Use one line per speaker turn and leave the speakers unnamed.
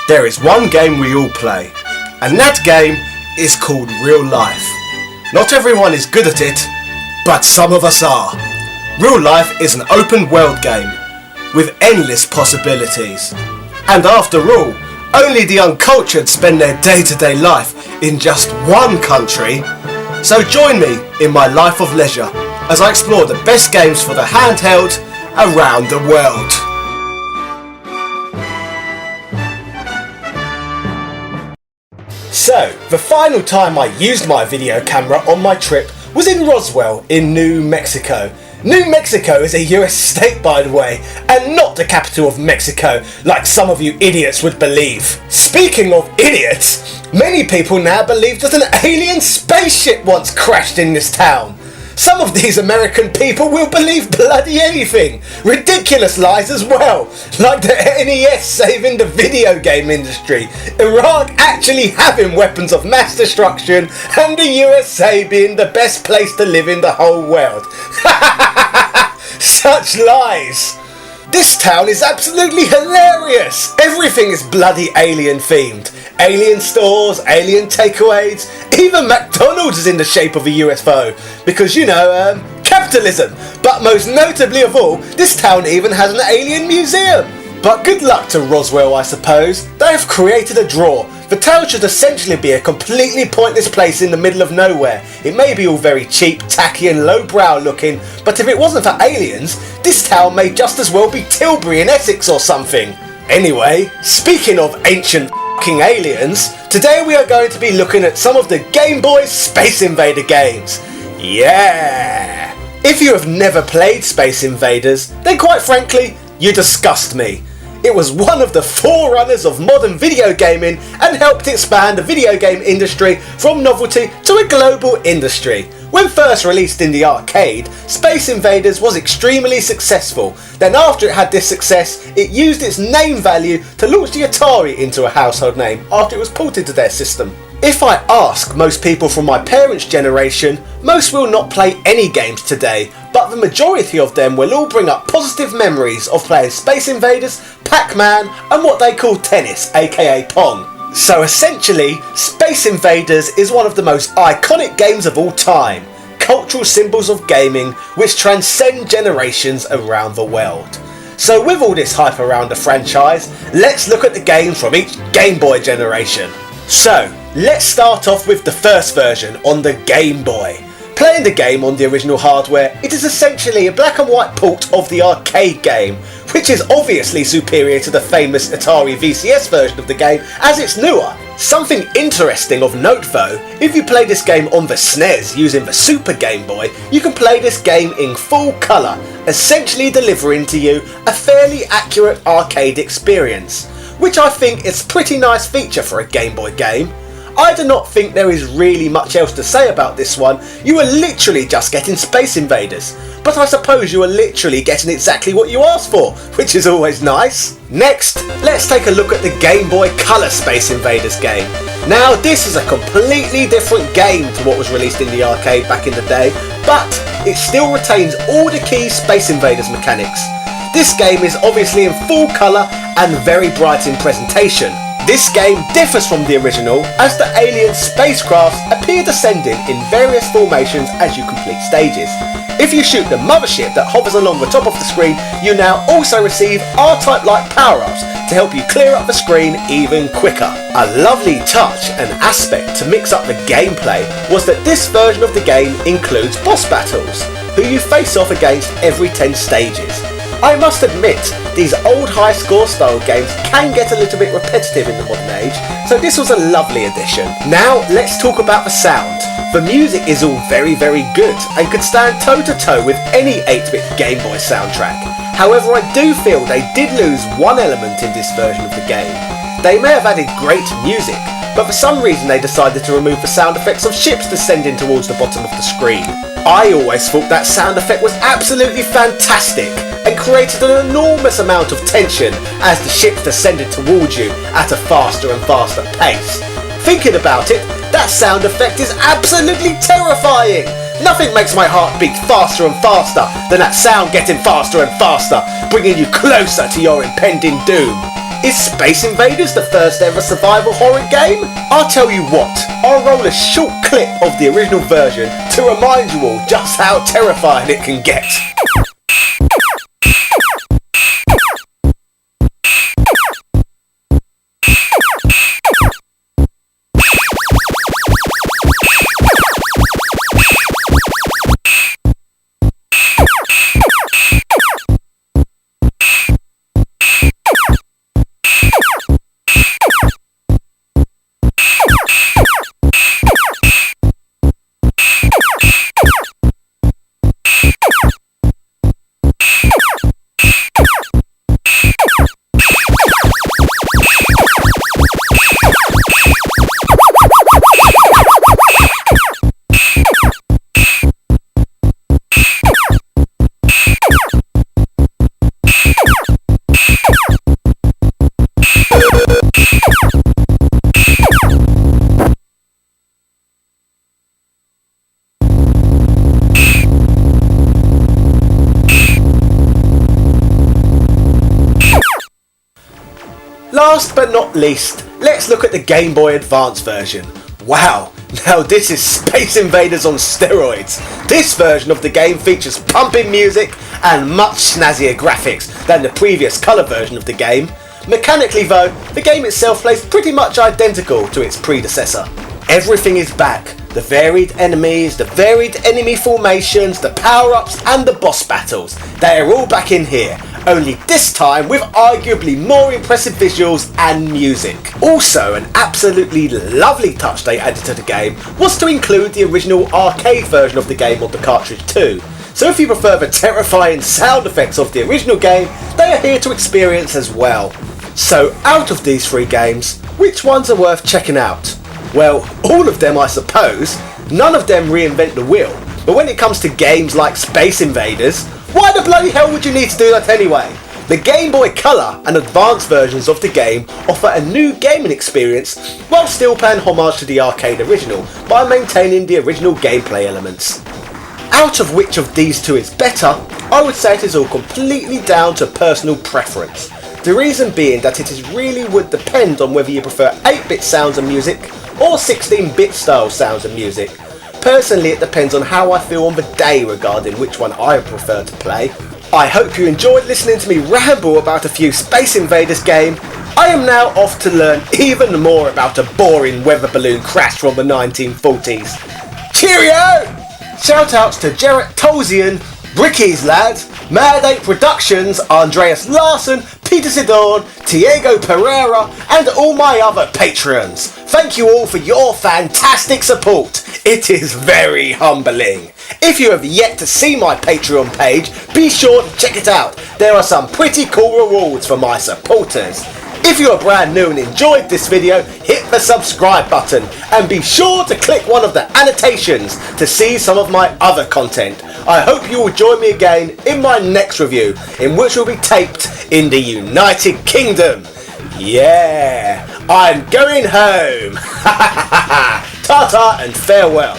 There is one game we all play, and that game is called real life. Not everyone is good at it, but some of us are. Real life is an open world game with endless possibilities. And after all, only the uncultured spend their day-to-day life in just one country. So join me in my life of leisure as I explore the best games for the handheld around the world. So, the final time I used my video camera on my trip was in Roswell in New Mexico. New Mexico is a US state, by the way, and not the capital of Mexico, like some of you idiots would believe. Speaking of idiots, many people now believe that an alien spaceship once crashed in this town. Some of these American people will believe bloody anything. Ridiculous lies as well, like the NES saving the video game industry, Iraq actually having weapons of mass destruction, and the USA being the best place to live in the whole world. Such lies! This town is absolutely hilarious! Everything is bloody alien themed. Alien stores, alien takeaways, even McDonald's is in the shape of a UFO. Because, you know, capitalism. But most notably of all, this town even has an alien museum. But good luck to Roswell, I suppose. They have created a draw. The town should essentially be a completely pointless place in the middle of nowhere. It may be all very cheap, tacky and lowbrow looking, but if it wasn't for aliens, this town may just as well be Tilbury in Essex or something. Anyway, speaking of ancient f***ing aliens, today we are going to be looking at some of the Gameboys Space Invader games. Yeah! If you have never played Space Invaders, then quite frankly, you disgust me. It was one of the forerunners of modern video gaming and helped expand the video game industry from novelty to a global industry. When first released in the arcade, Space Invaders was extremely successful. Then after it had this success, it used its name value to launch the Atari into a household name after it was ported to their system. If I ask most people from my parents' generation, most will not play any games today, but the majority of them will all bring up positive memories of playing Space Invaders, Pac-Man and what they call tennis, aka Pong. So essentially, Space Invaders is one of the most iconic games of all time, cultural symbols of gaming which transcend generations around the world. So with all this hype around the franchise, let's look at the games from each Game Boy generation. So, let's start off with the first version on the Game Boy. Playing the game on the original hardware, it is essentially a black and white port of the arcade game, which is obviously superior to the famous Atari VCS version of the game as it's newer. Something interesting of note though, if you play this game on the SNES using the Super Game Boy, you can play this game in full colour, essentially delivering to you a fairly accurate arcade experience, which I think is a pretty nice feature for a Game Boy game. I do not think there is really much else to say about this one. You are literally just getting Space Invaders, but I suppose you are literally getting exactly what you asked for, which is always nice. Next, let's take a look at the Game Boy Color Space Invaders game. Now this is a completely different game to what was released in the arcade back in the day, but it still retains all the key Space Invaders mechanics. This game is obviously in full colour and very bright in presentation. This game differs from the original as the alien spacecrafts appear descending in various formations as you complete stages. If you shoot the mothership that hovers along the top of the screen, you now also receive R-Type like power-ups to help you clear up the screen even quicker. A lovely touch and aspect to mix up the gameplay was that this version of the game includes boss battles, who you face off against every 10 stages. I must admit, these old high score style games can get a little bit repetitive in the modern age, so this was a lovely addition. Now let's talk about the sound. The music is all very good and could stand toe to toe with any 8-bit Game Boy soundtrack. However, I do feel they did lose one element in this version of the game. They may have added great music, but for some reason they decided to remove the sound effects of ships descending towards the bottom of the screen. I always thought that sound effect was absolutely fantastic and created an enormous amount of tension as the ship descended towards you at a faster and faster pace. Thinking about it, that sound effect is absolutely terrifying! Nothing makes my heart beat faster and faster than that sound getting faster and faster, bringing you closer to your impending doom. Is Space Invaders the first ever survival horror game? I'll tell you what, I'll roll a short clip of the original version to remind you all just how terrifying it can get. Last but not least, let's look at the Gameboy Advance version. Wow, now this is Space Invaders on steroids. This version of the game features pumping music and much snazzier graphics than the previous colour version of the game. Mechanically though, the game itself plays pretty much identical to its predecessor. Everything is back. The varied enemies, the varied enemy formations, the power-ups and the boss battles. They are all back in here, only this time with arguably more impressive visuals and music. Also, an absolutely lovely touch they added to the game was to include the original arcade version of the game on the cartridge too. So if you prefer the terrifying sound effects of the original game, they are here to experience as well. So out of these three games, which ones are worth checking out? Well, all of them I suppose. None of them reinvent the wheel. But when it comes to games like Space Invaders, why the bloody hell would you need to do that anyway? The Game Boy Color and Advanced versions of the game offer a new gaming experience while still paying homage to the arcade original by maintaining the original gameplay elements. Out of which of these two is better, I would say it is all completely down to personal preference. The reason being that it really would depend on whether you prefer 8-bit sounds and music or 16-bit style sounds and music. Personally, it depends on how I feel on the day regarding which one I prefer to play. I hope you enjoyed listening to me ramble about a few Space Invaders game. I am now off to learn even more about a boring weather balloon crash from the 1940s. Cheerio! Shout outs to Jarrett Tolzian, Bricky's Lads, Mad 8 Productions, Andreas Larson, Peter Sidorn, Diego Pereira, and all my other patrons. Thank you all for your fantastic support. It is very humbling. If you have yet to see my Patreon page, be sure to check it out. There are some pretty cool rewards for my supporters. If you are brand new and enjoyed this video, hit the subscribe button and be sure to click one of the annotations to see some of my other content. I hope you will join me again in my next review, in which will be taped in the United Kingdom. Yeah, I'm going home. Ta-ta and farewell.